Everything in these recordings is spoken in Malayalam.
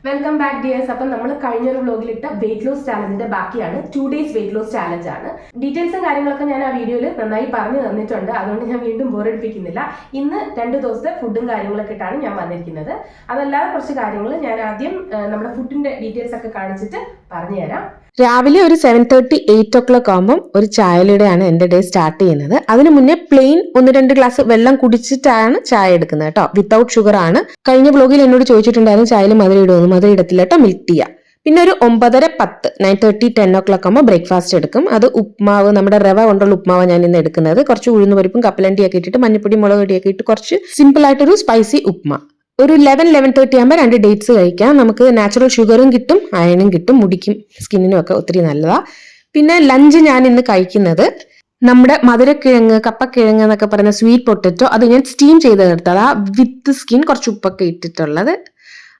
Welcome back dears. അപ്പം നമ്മൾ കഴിഞ്ഞൊരു വ്ലോഗിലിട്ട വെയിറ്റ് ലോസ് ചാലഞ്ചിന്റെ ബാക്കിയാണ് 2 days വെയിറ്റ് ലോസ് ചാലഞ്ച് ആണ്. ഡീറ്റെയിൽസും കാര്യങ്ങളൊക്കെ ഞാൻ ആ വീഡിയോയിൽ നന്നായി പറഞ്ഞു തന്നിട്ടുണ്ട്, അതുകൊണ്ട് ഞാൻ വീണ്ടും ബോറടിപ്പിക്കുന്നില്ല. ഇന്ന് 2 ദിവസത്തെ ഫുഡും കാര്യങ്ങളൊക്കെ ഇട്ടാണ് ഞാൻ വന്നിരിക്കുന്നത്. അതല്ലാതെ കുറച്ച് കാര്യങ്ങൾ ഞാൻ ആദ്യം നമ്മുടെ ഫുഡിന്റെ ഡീറ്റെയിൽസ് ഒക്കെ കാണിച്ചിട്ട് പറഞ്ഞുതരാം. രാവിലെ ഒരു 7:30 8 o'clock ആകുമ്പോൾ ഒരു ചായയിലൂടെയാണ് എൻ്റെ ഡേ സ്റ്റാർട്ട് ചെയ്യുന്നത്. അതിന് മുന്നേ പ്ലെയിൻ 1-2 ഗ്ലാസ് വെള്ളം കുടിച്ചിട്ടാണ് ചായ എടുക്കുന്നത് കേട്ടോ. വിത്തൗട്ട് ഷുഗർ ആണ്. കഴിഞ്ഞ ബ്ലോഗിൽ എന്നോട് ചോദിച്ചിട്ടുണ്ടായിരുന്നു ചായയിൽ മധുരം ഇടുമെന്ന്. മധുരം ഇടത്തില്ല കേട്ടോ, മിൽക്ക് ടീ. പിന്നെ ഒരു 9:10 9:30 10 o'clock ആകുമ്പോൾ ബ്രേക്ക്ഫാസ്റ്റ് എടുക്കും. അത് ഉപ്മാവ്, നമ്മുടെ റവ കൊണ്ടുള്ള ഉപ്മാവ് ഞാൻ ഇന്ന് എടുക്കുന്നത്. കുറച്ച് ഉഴുന്നുപരിപ്പും കപ്പലണ്ടിയൊക്കെ ഇട്ടിട്ട് മഞ്ഞപ്പൊടി മുളക് പൊടിയൊക്കെ ഇട്ട് കുറച്ച് സിമ്പിൾ ആയിട്ടൊരു സ്പൈസി ഉപ്മ. ഒരു 11-11:30 ആകുമ്പോൾ 2 ഡേറ്റ്സ് കഴിക്കാം. നമുക്ക് നാച്ചുറൽ ഷുഗറും കിട്ടും, അയണും കിട്ടും, മുടിക്കും സ്കിന്നിനും ഒക്കെ ഒത്തിരി നല്ലതാ. പിന്നെ ലഞ്ച് ഞാൻ ഇന്ന് കഴിക്കുന്നത് നമ്മുടെ മധുരക്കിഴങ്ങ്, കപ്പക്കിഴങ്ങ് എന്നൊക്കെ പറയുന്ന സ്വീറ്റ് പൊട്ടറ്റോ. അത് ഞാൻ സ്റ്റീം ചെയ്തെടുത്തതാ, വിത്ത് സ്കിൻ, കുറച്ച് ഉപ്പൊക്കെ ഇട്ടിട്ടുള്ളത്.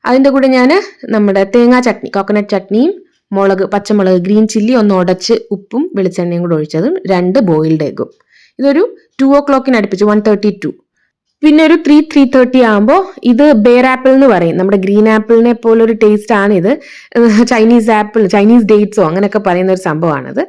അതിൻ്റെ കൂടെ ഞാൻ നമ്മുടെ തേങ്ങാ ചട്നി, കോക്കനട്ട് ചട്നിയും മുളക്, പച്ചമുളക്, ഗ്രീൻ ചില്ലി ഒന്ന് ഉടച്ച് ഉപ്പും വെളിച്ചെണ്ണയും കൂടെ ഒഴിച്ചതും 2 ബോയിൽഡ് എഗും. ഇതൊരു 2 o'clock അടുപ്പിച്ച് 1:32. പിന്നെ ഒരു 3-3:30 ആകുമ്പോൾ ഇത് ബേർ ആപ്പിൾ എന്ന് പറയും. നമ്മുടെ ഗ്രീൻ ആപ്പിളിനെ പോലൊരു ടേസ്റ്റ് ആണ് ഇത്. ചൈനീസ് ആപ്പിൾ, ചൈനീസ് ഡേറ്റ്സോ അങ്ങനെയൊക്കെ പറയുന്ന ഒരു സംഭവമാണിത്.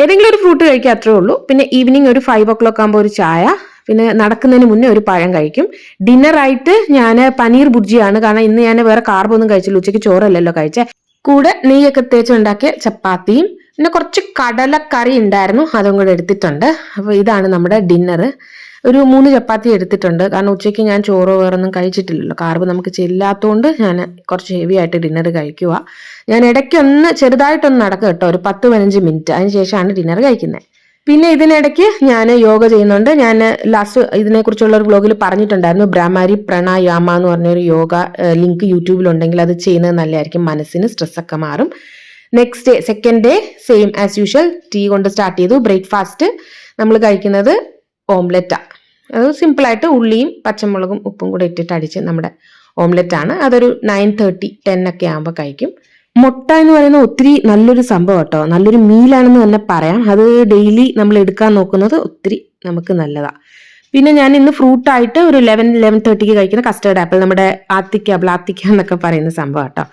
ഏതെങ്കിലും ഒരു ഫ്രൂട്ട് കഴിക്കുക, അത്രേ ഉള്ളൂ. പിന്നെ ഈവനിങ് ഒരു 5 o'clock ആകുമ്പോൾ ഒരു ചായ. പിന്നെ നടക്കുന്നതിന് മുന്നേ ഒരു പഴം കഴിക്കും. ഡിന്നറായിട്ട് ഞാൻ പനീർ ബുർജിയാണ്, കാരണം ഇന്ന് ഞാൻ വേറെ കാർബൊന്നും കഴിച്ചില്ല. ഉച്ചയ്ക്ക് ചോറല്ലല്ലോ കഴിച്ചേ. കൂടെ നെയ്യൊക്കെ തേച്ചുണ്ടാക്കിയ ചപ്പാത്തിയും പിന്നെ കുറച്ച് കടലക്കറി ഉണ്ടായിരുന്നു, അതും കൂടെ എടുത്തിട്ടുണ്ട്. അപ്പോൾ ഇതാണ് നമ്മുടെ ഡിന്നർ. ഒരു 3 ചപ്പാത്തി എടുത്തിട്ടുണ്ട്, കാരണം ഉച്ചയ്ക്ക് ഞാൻ ചോറോ വേറൊന്നും കഴിച്ചിട്ടില്ലല്ലോ. കാർബ് നമുക്ക് ചെല്ലാത്തതുകൊണ്ട് ഞാൻ കുറച്ച് ഹെവി ആയിട്ട് ഡിന്നർ കഴിക്കുക. ഞാൻ ഇടയ്ക്കൊന്ന് ചെറുതായിട്ടൊന്ന് നടക്കുക കേട്ടോ, ഒരു 10-15 മിനിറ്റ്. അതിനുശേഷമാണ് ഡിന്നർ കഴിക്കുന്നത്. പിന്നെ ഇതിനിടയ്ക്ക് ഞാൻ യോഗ ചെയ്യുന്നുണ്ട്. ഞാൻ ലാസ്റ്റ് ഇതിനെക്കുറിച്ചുള്ള ഒരു വ്ലോഗിൽ പറഞ്ഞിട്ടുണ്ടായിരുന്നു, ബ്രഹ്മരി പ്രണായാമ എന്ന് പറഞ്ഞൊരു യോഗ ലിങ്ക് യൂട്യൂബിലുണ്ടെങ്കിൽ അത് ചെയ്യുന്നത് നല്ലതായിരിക്കും, മനസ്സിന് സ്ട്രെസ്സൊക്കെ മാറും. Next day, second day same as usual, tea കൊണ്ട് സ്റ്റാർട്ട് ചെയ്തു. ബ്രേക്ക്ഫാസ്റ്റ് നമ്മൾ കഴിക്കുന്നത് ഓംലെറ്റാ. അത് സിമ്പിളായിട്ട് ഉള്ളിയും പച്ചമുളകും ഉപ്പും കൂടെ ഇട്ടിട്ട് അടിച്ച് നമ്മുടെ ഓംലെറ്റ് ആണ്. അതൊരു 9:30 10 ഒക്കെ ആകുമ്പോൾ കഴിക്കും. മുട്ട എന്ന് പറയുന്ന ഒത്തിരി നല്ലൊരു സംഭവം കേട്ടോ, നല്ലൊരു മീലാണെന്ന് തന്നെ പറയാം. അത് ഡെയിലി നമ്മൾ എടുക്കാൻ നോക്കുന്നത് ഒത്തിരി നമുക്ക് നല്ലതാണ്. പിന്നെ ഞാൻ ഇന്ന് ഫ്രൂട്ടായിട്ട് ഒരു 11-11:30 കഴിക്കുന്ന കസ്റ്റേർഡ് ആപ്പിൾ, നമ്മുടെ ആത്തിക്ക ബ്ലാത്തിക്ക എന്നൊക്കെ പറയുന്ന സംഭവം കേട്ടോ.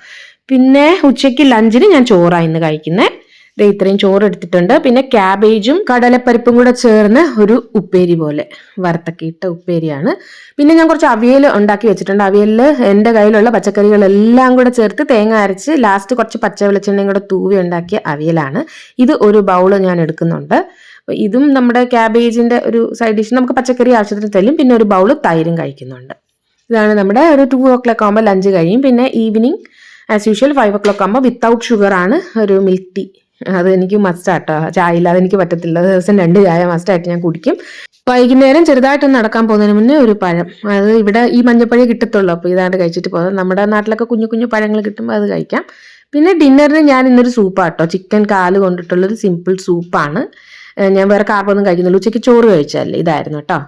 പിന്നെ ഉച്ചയ്ക്ക് ലഞ്ചിന് ഞാൻ ചോറാണ് ഇന്ന് കഴിക്കുന്നത്. ഇത്രയും ചോറ് എടുത്തിട്ടുണ്ട്. പിന്നെ ക്യാബേജും കടലപ്പരിപ്പും കൂടെ ചേർന്ന് ഒരു ഉപ്പേരി പോലെ, വറുത്തൊക്കെ ഇട്ട ഉപ്പേരിയാണ്. പിന്നെ ഞാൻ കുറച്ച് അവിയൽ ഉണ്ടാക്കി വെച്ചിട്ടുണ്ട്. അവിയലിൽ എൻ്റെ കയ്യിലുള്ള പച്ചക്കറികളെല്ലാം കൂടെ ചേർത്ത് തേങ്ങ അരച്ച് ലാസ്റ്റ് കുറച്ച് പച്ച വെളിച്ചെണ്ണയും കൂടെ തൂവി ഉണ്ടാക്കിയ അവിയലാണ്. ഇത് ഒരു ബൗള് ഞാൻ എടുക്കുന്നുണ്ട്. ഇതും നമ്മുടെ ക്യാബേജിന്റെ ഒരു സൈഡ് ഡിഷ്. നമുക്ക് പച്ചക്കറി ആവശ്യത്തിന് തരും. പിന്നെ ഒരു ബൗള് തൈരും കഴിക്കുന്നുണ്ട്. ഇതാണ് നമ്മുടെ ഒരു 2 o'clock ആകുമ്പോൾ ലഞ്ച് കഴിയും. പിന്നെ ഈവനിങ് ആസ് യൂഷ്വൽ 5 o'clock ആകുമ്പോൾ വിത്തൗട്ട് ഷുഗർ ആണ്, ഒരു മിൽക്ക് ടീ. അത് എനിക്ക് മസ്റ്റാട്ടോ, ചായ ഇല്ലാതെ എനിക്ക് പറ്റത്തില്ല. ദിവസം 2 ചായ മസ്റ്റായിട്ട് ഞാൻ കുടിക്കും. വൈകുന്നേരം ചെറുതായിട്ടൊന്ന് നടക്കാൻ പോകുന്നതിന് മുന്നേ ഒരു പഴം. അത് ഇവിടെ ഈ മഞ്ഞപ്പഴേ കിട്ടത്തുള്ളൂ, അപ്പോൾ ഇതാണ്ട് കഴിച്ചിട്ട് പോകുന്നത്. നമ്മുടെ നാട്ടിലൊക്കെ കുഞ്ഞു കുഞ്ഞു പഴങ്ങൾ കിട്ടുമ്പോൾ അത് കഴിക്കാം. പിന്നെ ഡിന്നറിന് ഞാൻ ഇന്നൊരു സൂപ്പാട്ടോ, ചിക്കൻ കാല് കൊണ്ടിട്ടുള്ളൊരു സിമ്പിൾ സൂപ്പാണ്. ഞാൻ വേറെ കാർബൊന്നും കഴിക്കുന്നില്ല. ഉച്ചയ്ക്ക് ചോറ് കഴിച്ചല്ലേ, ഇതായിരുന്നു കേട്ടോ.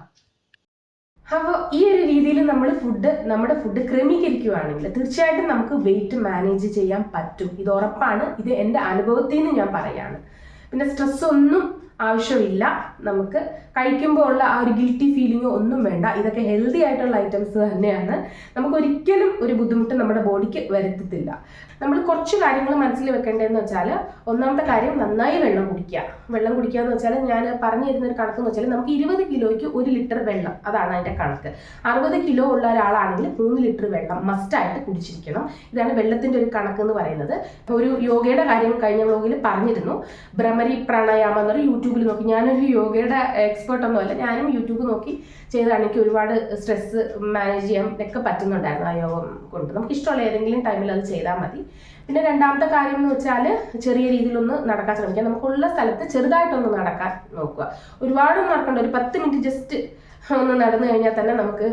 അപ്പോൾ ഈ ഒരു രീതിയിൽ നമ്മുടെ ഫുഡ് ക്രമീകരിക്കുകയാണെങ്കിൽ തീർച്ചയായിട്ടും നമുക്ക് വെയിറ്റ് മാനേജ് ചെയ്യാൻ പറ്റും. ഇത് ഉറപ്പാണ്. ഇത് എൻ്റെ അനുഭവത്തിൽ നിന്ന് ഞാൻ പറയാണ്. പിന്നെ സ്ട്രെസ് ഒന്നും ആവശ്യമില്ല. നമുക്ക് കഴിക്കുമ്പോൾ ഉള്ള ആ ഒരു ഗിൽറ്റി ഫീലിങ്ങോ ഒന്നും വേണ്ട. ഇതൊക്കെ ഹെൽത്തി ആയിട്ടുള്ള ഐറ്റംസ് തന്നെയാണ്. നമുക്ക് ഒരിക്കലും ഒരു ബുദ്ധിമുട്ട് നമ്മുടെ ബോഡിക്ക് വരുത്തത്തില്ല. നമ്മൾ കുറച്ച് കാര്യങ്ങൾ മനസ്സിൽ വെക്കേണ്ടതെന്ന് വെച്ചാൽ, ഒന്നാമത്തെ കാര്യം നന്നായി വെള്ളം കുടിക്കുക. വെള്ളം കുടിക്കുക എന്ന് വെച്ചാൽ ഞാൻ പറഞ്ഞു തരുന്ന ഒരു കണക്ക് എന്ന് വെച്ചാൽ, നമുക്ക് 20 കിലോയ്ക്ക് 1 ലിറ്റർ വെള്ളം, അതാണ് അതിൻ്റെ കണക്ക്. 60 കിലോ ഉള്ള ഒരാളാണെങ്കിൽ 3 ലിറ്റർ വെള്ളം മസ്റ്റായിട്ട് കുടിച്ചിരിക്കണം. ഇതാണ് വെള്ളത്തിൻ്റെ ഒരു കണക്ക് എന്ന് പറയുന്നത്. ഒരു യോഗയുടെ കാര്യം കഴിഞ്ഞ വ്ലോഗിൽ പറഞ്ഞിരുന്നു. ഭ്രമരി പ്രാണായാമം എന്നൊരു യൂട്യൂബിൽ നോക്കി, ഞാനൊരു യോഗയുടെ എക്സ്പേർട്ട് ഒന്നുമല്ല, ഞാനും യൂട്യൂബ് നോക്കി ചെയ്തതാണ്. എനിക്ക് ഒരുപാട് സ്ട്രെസ് മാനേജ് ചെയ്യാൻ ഒക്കെ പറ്റുന്നുണ്ടായിരുന്നു ആ യോഗം കൊണ്ട്. നമുക്ക് ഇഷ്ടമുള്ള ഏതെങ്കിലും ടൈമിൽ അത് ചെയ്താൽ മതി. പിന്നെ രണ്ടാമത്തെ കാര്യം എന്ന് വെച്ചാൽ, ചെറിയ രീതിയിലൊന്ന് നടക്കാൻ ശ്രമിക്കുക. നമുക്കുള്ള സ്ഥലത്ത് ചെറുതായിട്ടൊന്ന് നടക്കാൻ നോക്കുക. ഒരുപാടൊന്നും നടക്കണ്ട, ഒരു 10 മിനിറ്റ് ജസ്റ്റ് ഒന്ന് നടന്നു കഴിഞ്ഞാൽ തന്നെ നമുക്ക്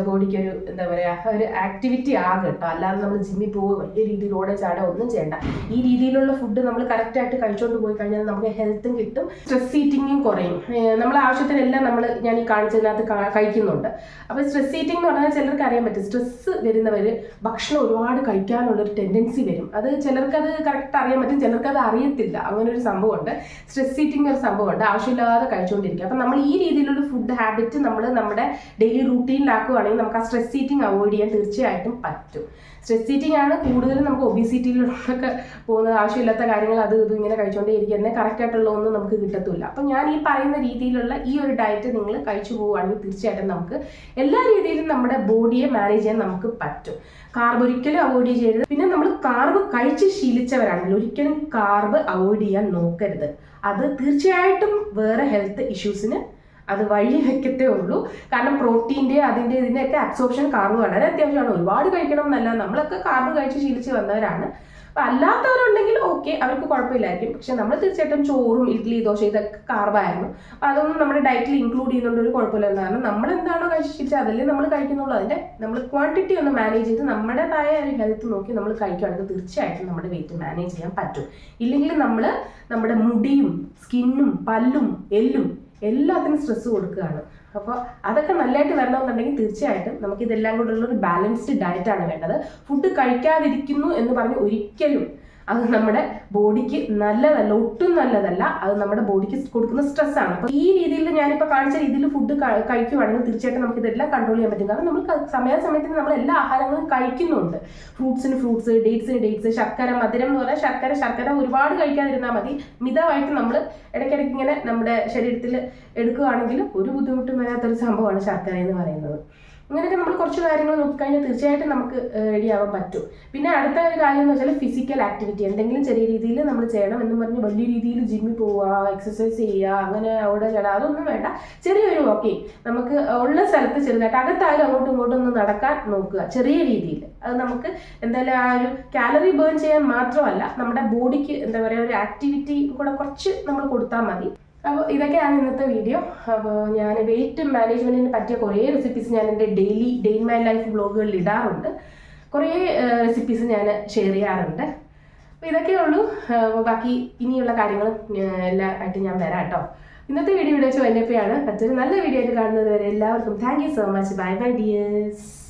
ബോഡിക്ക് ഒരു എന്താ പറയുക, ഒരു ആക്ടിവിറ്റി ആകും കേട്ടോ. അല്ലാതെ നമ്മൾ ജിമ്മിൽ പോകുക, വലിയ രീതിയിൽ ഓടെ ചാടുക ഒന്നും ചെയ്യണ്ട. ഈ രീതിയിലുള്ള ഫുഡ് നമ്മൾ കറക്റ്റായിട്ട് കഴിച്ചുകൊണ്ട് പോയി കഴിഞ്ഞാൽ നമുക്ക് ഹെൽത്തും കിട്ടും, സ്ട്രെസ് ഈറ്റിങ്ങും കുറയും. നമ്മളെ ആവശ്യത്തിനെല്ലാം ഞാൻ ഈ കാണിച്ചതിനകത്ത് കഴിക്കുന്നുണ്ട്. അപ്പോൾ സ്ട്രെസ് ഈറ്റിംഗ് എന്ന് പറഞ്ഞാൽ ചിലർക്ക് അറിയാൻ പറ്റും. സ്ട്രെസ് വരുന്നവർ ഭക്ഷണം ഒരുപാട് കഴിക്കാനുള്ളൊരു ടെൻഡൻസി വരും. അത് ചിലർക്കത് കറക്റ്റ് അറിയാൻ പറ്റും, ചിലർക്കത് അറിയത്തില്ല. അങ്ങനെ ഒരു സംഭവമുണ്ട്, സ്ട്രെസ് ഈറ്റിംഗ് ഒരു സംഭവമുണ്ട്. ആവശ്യമില്ലാതെ കഴിച്ചുകൊണ്ടിരിക്കുക. അപ്പം നമ്മൾ ഈ രീതിയിലുള്ള ഫുഡ് ഹാബിറ്റ് നമ്മൾ നമ്മൾ നമ്മുടെ ഡെയിലി റൂട്ടീനിലാക്കുകയാണെങ്കിൽ നമുക്ക് ആ സ്ട്രെസ് ഈറ്റിംഗ് അവോയ്ഡ് ചെയ്യാൻ തീർച്ചയായിട്ടും പറ്റും. സ്ട്രെസ് ഈറ്റിംഗ് ആണ് കൂടുതലും നമുക്ക് ഒബിസിറ്റിയിലൊക്കെ പോകുന്നത്. ആവശ്യമില്ലാത്ത കാര്യങ്ങൾ അത് ഇതും ഇങ്ങനെ കഴിച്ചുകൊണ്ടേ ഇരിക്കുക, എന്നാൽ കറക്റ്റായിട്ടുള്ള ഒന്നും നമുക്ക് കിട്ടത്തില്ല. അപ്പം ഞാൻ ഈ പറയുന്ന രീതിയിലുള്ള ഈ ഒരു ഡയറ്റ് നിങ്ങൾ കഴിച്ചു പോവുകയാണെങ്കിൽ തീർച്ചയായിട്ടും നമുക്ക് എല്ലാ രീതിയിലും നമ്മുടെ ബോഡിയെ മാനേജ് ചെയ്യാൻ നമുക്ക് പറ്റും. കാർബ് ഒരിക്കലും അവോയ്ഡ് ചെയ്യരുത്. പിന്നെ നമ്മൾ കാർബ് കഴിച്ച് ശീലിച്ചവരാണെങ്കിൽ ഒരിക്കലും കാർബ് അവോയ്ഡ് ചെയ്യാൻ നോക്കരുത്. അത് തീർച്ചയായിട്ടും വേറെ ഹെൽത്ത് ഇഷ്യൂസിന് അത് വഴി വെക്കത്തേ ഉള്ളൂ. കാരണം പ്രോട്ടീൻ്റെ ഇതിൻ്റെയൊക്കെ അബ്സോർപ്ഷൻ കാർബ് വളരെ അത്യാവശ്യമാണ്. ഒരുപാട് കഴിക്കണം എന്നല്ല, നമ്മളൊക്കെ കാർബ് കഴിച്ച് ശീലിച്ച് വന്നവരാണ്. അപ്പം അല്ലാത്തവരുണ്ടെങ്കിൽ ഓക്കെ, അവർക്ക് കുഴപ്പമില്ലായിരിക്കും. പക്ഷെ നമ്മൾ തീർച്ചയായിട്ടും ചോറും ഇഡ്ഡലി ദോശ ഇതൊക്കെ കാർബായിരുന്നു. അപ്പം അതൊന്നും നമ്മുടെ ഡയറ്റിൽ ഇൻക്ലൂഡ് ചെയ്യുന്നുണ്ട് ഒരു കുഴപ്പമില്ല. കാരണം നമ്മൾ എന്താണോ കഴിച്ച് ശീലിച്ചത് അതല്ലേ നമ്മൾ കഴിക്കുന്നുള്ളൂ. അതിൻ്റെ നമ്മൾ ക്വാണ്ടിറ്റി ഒന്ന് മാനേജ് ചെയ്ത് നമ്മുടേതായ ഒരു ഹെൽത്ത് നോക്കി നമ്മൾ കഴിക്കുകയാണെങ്കിൽ തീർച്ചയായിട്ടും നമ്മുടെ വെയിറ്റ് മാനേജ് ചെയ്യാൻ പറ്റും. ഇല്ലെങ്കിൽ നമ്മൾ നമ്മുടെ മുടിയും സ്കിന്നും പല്ലും എല്ലും എല്ലാത്തിനും സ്ട്രെസ് കൊടുക്കുകയാണ്. അപ്പോൾ അതൊക്കെ നല്ലതായിട്ട് വരണമെന്നുണ്ടെങ്കിൽ തീർച്ചയായിട്ടും നമുക്കിതെല്ലാം കൂടെയുള്ള ഒരു ബാലൻസ്ഡ് ഡയറ്റാണ് വേണ്ടത്. ഫുഡ് കഴിക്കാതിരിക്കുന്നു എന്ന് പറഞ്ഞ് ഒരിക്കലും അത് നമ്മുടെ ബോഡിക്ക് നല്ലതല്ല, ഒട്ടും നല്ലതല്ല. അത് നമ്മുടെ ബോഡിക്ക് കൊടുക്കുന്ന സ്ട്രെസ്സാണ്. അപ്പോൾ ഈ രീതിയിൽ ഞാനിപ്പോൾ കാണിച്ച രീതിയിൽ ഫുഡ് കഴിക്കുവാണെങ്കിൽ തീർച്ചയായിട്ടും നമുക്ക് ഇതെല്ലാം കൺട്രോൾ ചെയ്യാൻ പറ്റും. കാരണം നമ്മൾ സമയാസമയത്തിന് നമ്മൾ എല്ലാ ആഹാരങ്ങളും കഴിക്കുന്നുണ്ട്. ഫ്രൂട്ട്സിന് ഫ്രൂട്ട്സ്, ഡേറ്റ്സിന് ഡേറ്റ്സ്, ശർക്കര, മധുരം എന്ന് പറഞ്ഞാൽ ശർക്കര ഒരുപാട് കഴിക്കാതിരുന്നാൽ മതി. മിതമായിട്ട് നമ്മൾ ഇടയ്ക്കിടയ്ക്ക് ഇങ്ങനെ നമ്മുടെ ശരീരത്തിൽ എടുക്കുകയാണെങ്കിൽ ഒരു ബുദ്ധിമുട്ടും വരാത്തൊരു സംഭവമാണ് ശർക്കര എന്ന് പറയുന്നത്. അങ്ങനെയൊക്കെ നമ്മൾ കുറച്ച് കാര്യങ്ങൾ നോക്കിക്കഴിഞ്ഞാൽ തീർച്ചയായിട്ടും നമുക്ക് റെഡിയാവാൻ പറ്റും. പിന്നെ അടുത്ത ഒരു കാര്യം എന്ന് വെച്ചാൽ ഫിസിക്കൽ ആക്ടിവിറ്റി എന്തെങ്കിലും ചെറിയ രീതിയിൽ നമ്മൾ ചെയ്യണം. എന്ന് പറഞ്ഞ് വലിയ രീതിയിൽ ജിമ്മിൽ പോവുക, എക്സസൈസ് ചെയ്യുക, അങ്ങനെ അവിടെ ചെയ്യണം, അതൊന്നും വേണ്ട. ചെറിയൊരു വാക്കിങ് നമുക്ക് ഉള്ള സ്ഥലത്ത് ചെറുതായിട്ട് അകത്തായാലും അങ്ങോട്ടും ഇങ്ങോട്ടും ഒന്ന് നടക്കാൻ നോക്കുക ചെറിയ രീതിയിൽ. അത് നമുക്ക് എന്തായാലും ആ ഒരു കാലറി ബേൺ ചെയ്യാൻ മാത്രമല്ല, നമ്മുടെ ബോഡിക്ക് എന്താ പറയുക ഒരു ആക്ടിവിറ്റി കൂടെ കുറച്ച് നമ്മൾ കൊടുത്താൽ മതി. അപ്പോൾ ഇതൊക്കെയാണ് ഇന്നത്തെ വീഡിയോ. അപ്പോൾ ഞാൻ വെയിറ്റ് മാനേജ്മെൻറ്റിന് പറ്റിയ കുറേ റെസിപ്പീസ് ഞാൻ എൻ്റെ ഡേ ഇൻ മൈ ലൈഫ് വ്ളോഗുകളിൽ ഇടാറുണ്ട്. കുറേ റെസിപ്പീസ് ഞാൻ ഷെയർ ചെയ്യാറുണ്ട്. അപ്പോൾ ഇതൊക്കെ ഉള്ളൂ. ബാക്കി ഇനിയുള്ള കാര്യങ്ങളും എല്ലാം ആയിട്ട് ഞാൻ വരാം കേട്ടോ. ഇന്നത്തെ വീഡിയോ വെച്ച് വന്നപ്പോഴാണ് മറ്റൊരു നല്ല വീഡിയോ ആയിട്ട് കാണുന്നത് വരെ എല്ലാവർക്കും thank you so much. Bye bye dears.